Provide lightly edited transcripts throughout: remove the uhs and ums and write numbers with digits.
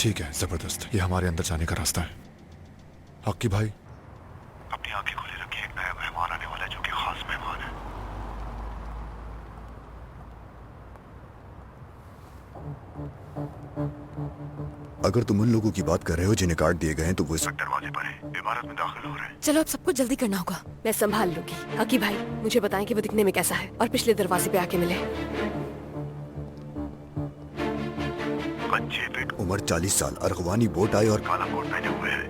ठीक है, जबरदस्त। ये हमारे अंदर जाने का रास्ता है। हक्की भाई, अपनी आंखें खुली रखिए, एक नया मेहमान आने वाला है जो कि खास मेहमान है। अगर तुम उन लोगों की बात कर रहे हो जिन्हें कार्ड दिए गए हैं तो वो इस दरवाजे पर है, इमारत में दाखिल हो रहे हैं। चलो अब सबको जल्दी करना होगा। मैं संभाल लूंगी। हकी भाई, मुझे बताएं कि वो दिखने में कैसा है और पिछले दरवाजे पे आके मिले। कद 6 फीट, उम्र 40 साल, अरगवानी बोट आए और काला कोट पहने हुए है।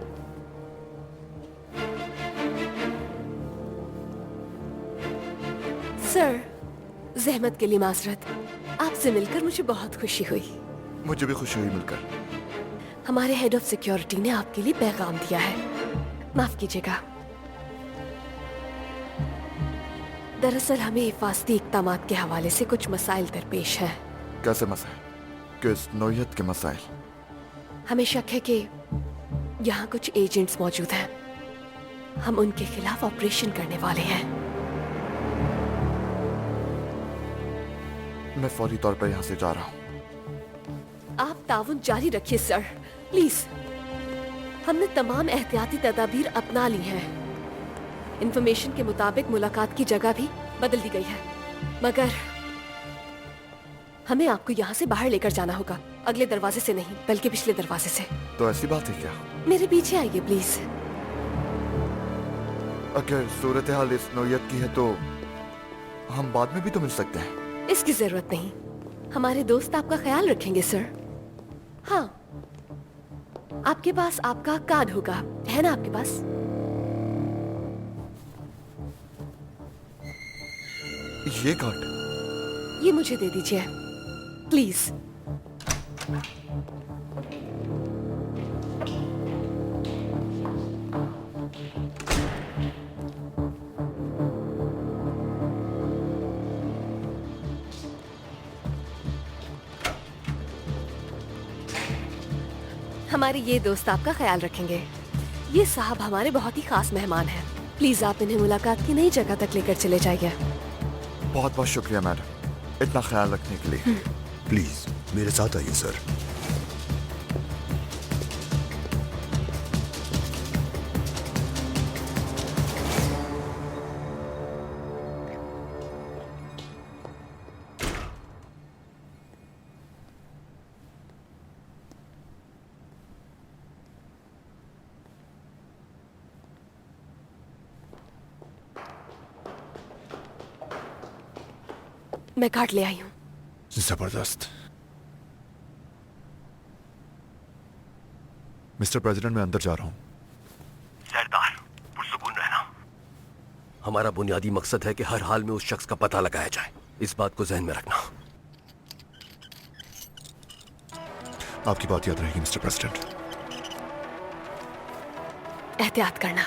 सर, जहमत के लिए माजरत। आपसे मिलकर मुझे बहुत खुशी हुई। मुझे भी खुशी हुई मिलकर। हमारे हेड ऑफ सिक्योरिटी ने आपके लिए पैगाम दिया है। माफ कीजिएगा। दरअसल हमें हिफाजती इक़दामात के हवाले से कुछ मसाइल दरपेश हैं। कैसे मसाइल? किस नौयत के मसाइल? हमें शक है कि यहाँ कुछ एजेंट्स मौजूद हैं। हम उनके खिलाफ ऑपरेशन करने वाले हैं। मैं फौरी तौर पर यहाँ से जा रहा हूँ। आप ताउन जारी रखिए सर, प्लीज। हमने तमाम एहतियाती तदाबीर अपना ली हैं। इंफॉर्मेशन के मुताबिक मुलाकात की जगह भी बदल दी गई है, मगर हमें आपको यहाँ से बाहर लेकर जाना होगा। अगले दरवाजे से नहीं, बल्कि पिछले दरवाजे से। तो ऐसी बात है क्या? मेरे पीछे आइए प्लीज। अगर सूरत हाल इस नौयत की है तो हम बाद में भी तो मिल सकते हैं। इसकी जरूरत नहीं। हमारे दोस्त आपका ख्याल रखेंगे सर। हाँ, आपके पास आपका कार्ड होगा, है ना आपके पास? ये कार्ड? ये मुझे दे दीजिए प्लीज। हमारे ये दोस्त आपका ख्याल रखेंगे। ये साहब हमारे बहुत ही खास मेहमान हैं। प्लीज आप इन्हें मुलाकात की नई जगह तक लेकर चले जाइए। बहुत बहुत शुक्रिया मैडम, इतना ख्याल रखने के लिए। प्लीज मेरे साथ आइए सर। मैं कार्ड ले आई हूँ। जबरदस्त। मिस्टर प्रेसिडेंट, मैं अंदर जा रहा हूँ। सरदार, पुरसुकून रहना। हमारा बुनियादी मकसद है कि हर हाल में उस शख्स का पता लगाया जाए। इस बात को जहन में रखना। आपकी बात याद रहेगी मिस्टर प्रेसिडेंट। एहतियात करना।